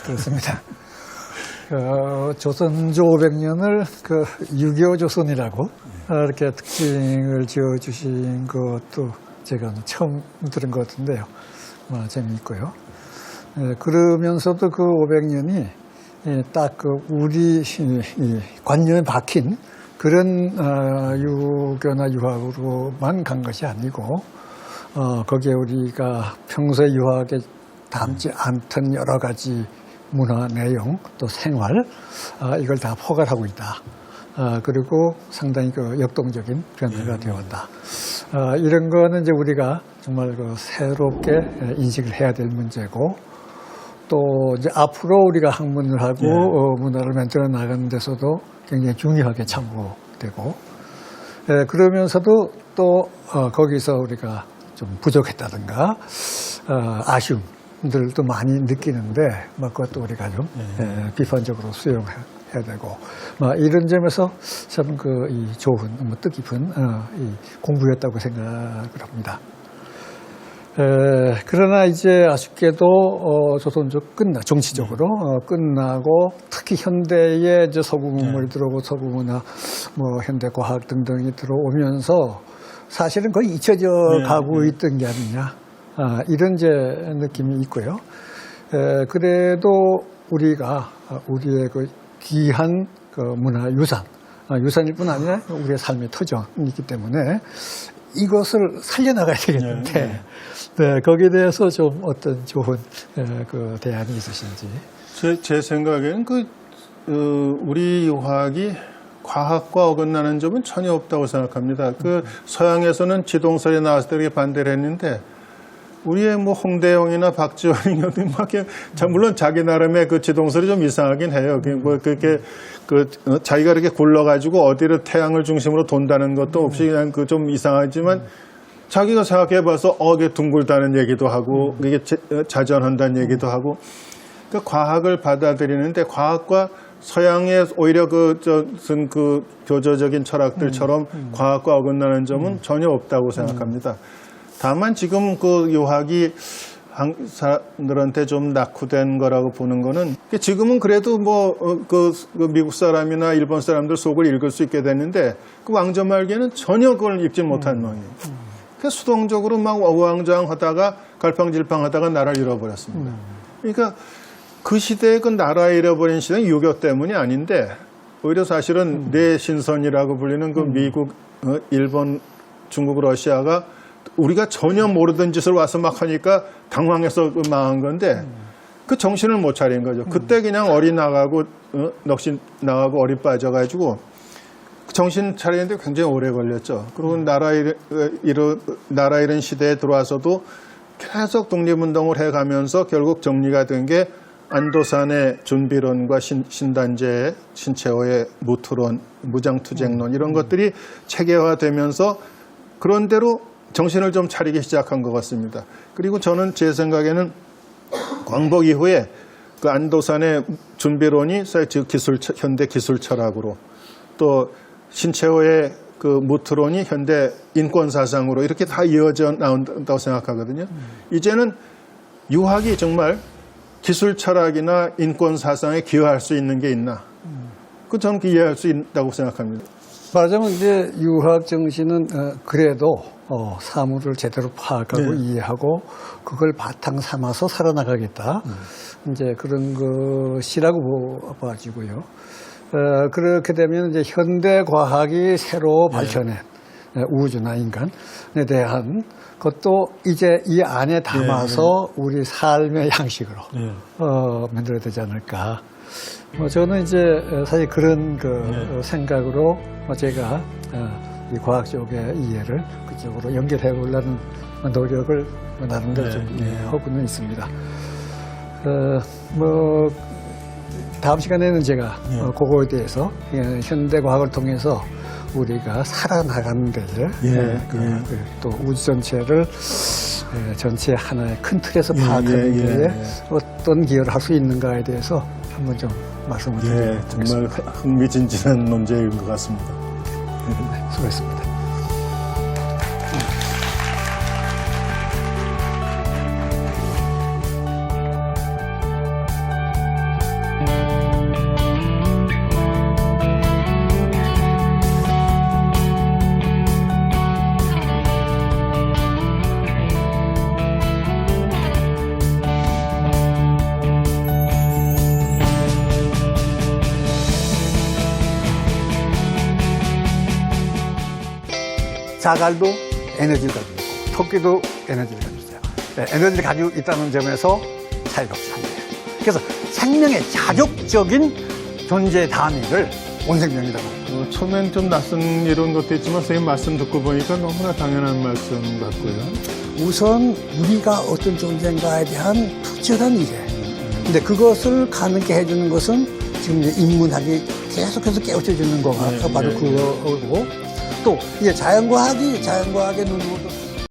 그렇습니다. 조선조 500년을 6.25 조선이라고 이렇게 특징을 지어주신 것도 제가 처음 들은 것 같은데요. 재미있고요. 그러면서도 그 500년이 딱 우리 관념에 박힌 그런 유교나 유학으로만 간 것이 아니고 거기에 우리가 평소에 유학에 담지 않던 여러 가지 문화 내용 또 생활 이걸 다 포괄하고 있다. 그리고 상당히 역동적인 변화가 되어왔다. 이런 거는 이제 우리가 정말 새롭게 인식을 해야 될 문제고 또 이제 앞으로 우리가 학문을 하고 문화를 만들어 나가는 데서도 굉장히 중요하게 참고되고 그러면서도 또 거기서 우리가 좀 부족했다든가 아쉬움들도 많이 느끼는데 그것도 우리가 좀 비판적으로 수용해야 되고 이런 점에서 참 이 좋은 뜻깊은 이 공부였다고 생각을 합니다. 그러나 이제 아쉽게도 조선조 정치적으로 끝나고 특히 현대에 이제 서구문물이 들어오고 서구문화, 현대 과학 등등이 들어오면서 사실은 거의 잊혀져 가고 있던 게 아니냐 이런 이제 느낌이 있고요. 그래도 우리가 우리의 귀한 문화 유산, 유산일 뿐 아니라 우리의 삶의 터전이기 때문에 이것을 살려나가야 되겠는데 거기에 대해서 좀 어떤 좋은 대안이 있으신지. 제 생각에는 우리 유학이 과학과 어긋나는 점은 전혀 없다고 생각합니다. 서양에서는 지동설이 나왔을 때 이렇게 반대를 했는데 우리의 홍대영이나 박지원이 물론 자기 나름의 지동설이 좀 이상하긴 해요. 그렇게 자기가 이렇게 굴러가지고 어디를 태양을 중심으로 돈다는 것도 없이 그냥 좀 이상하지만 자기가 생각해봐서 이게 둥글다는 얘기도 하고 이게 자전한다는 얘기도 하고 과학을 받아들이는데 과학과 서양의 오히려 교조적인 철학들처럼 과학과 어긋나는 점은 전혀 없다고 생각합니다. 다만 지금 유학이 한국 사람들한테 좀 낙후된 거라고 보는 거는 지금은 그래도 미국 사람이나 일본 사람들 속을 읽을 수 있게 됐는데 왕조 말기에는 전혀 그걸 읽지 못한 모양이에요. 수동적으로 막 어왕좌왕하다가 갈팡질팡하다가 나라를 잃어버렸습니다. 그러니까 그 시대에 나라 잃어버린 시대는 유교 때문이 아닌데 오히려 사실은 뇌신선이라고 불리는 미국, 일본, 중국, 러시아가 우리가 전혀 모르던 짓을 와서 막 하니까 당황해서 망한 건데 정신을 못 차린 거죠. 그때 그냥 어리 나가고 넋이 나가고 어리 빠져가지고 정신 차리는데 굉장히 오래 걸렸죠. 그리고 나라 잃은 시대에 들어와서도 계속 독립운동을 해가면서 결국 정리가 된 게 안도산의 준비론과 신단제의 신채호의 무투론, 무장투쟁론 이런 것들이 체계화되면서 그런 대로 정신을 좀 차리기 시작한 것 같습니다. 그리고 저는 제 생각에는 광복 이후에 안도산의 준비론이 현대 기술 철학으로 또 신채호의 무트론이 현대 인권 사상으로 이렇게 다 이어져 나온다고 생각하거든요. 이제는 유학이 정말 기술 철학이나 인권 사상에 기여할 수 있는 게 있나? 저는 이해할 수 있다고 생각합니다. 말하자면 이제 유학 정신은 그래도 사물을 제대로 파악하고 이해하고 그걸 바탕 삼아서 살아나가겠다. 이제 그런 것이라고 봐지고요. 그렇게 되면 이제 현대 과학이 새로 밝혀낸 우주나 인간에 대한 것도 이제 이 안에 담아서 우리 삶의 양식으로 만들어야 되지 않을까. 저는 이제 사실 그런 생각으로 제가 이 과학 쪽의 이해를 그쪽으로 연결해 보려는 노력을 나름대로 좀 하고는 있습니다. 다음 시간에는 제가 그거에 대해서 현대 과학을 통해서 우리가 살아나가는 데에 또 우주 전체를 전체 하나의 큰 틀에서 파악하는 데에 어떤 기여를 할 수 있는가에 대해서 한번 좀 말씀을 드리겠습니다. 정말 흥미진진한 논제인 것 같습니다. 네, 수고했습니다. 자갈도 에너지를 가지고 있고 토끼도 에너지를 가지고 있어요. 네, 에너지를 가지고 있다는 점에서 차이가 없습니다. 그래서 생명의 자족적인 존재 단위를 온생명이라고 합니다. 처음엔 좀 낯선 이런 것도 있지만 선생님 말씀 듣고 보니까 너무나 당연한 말씀 같고요. 우선 우리가 어떤 존재인가에 대한 투철한 이해. 근데 그것을 가능케 해주는 것은 지금 이제 인문학이 계속해서 깨우쳐주는 거가 바로 그거고 또 이제 자연과학의 눈으로도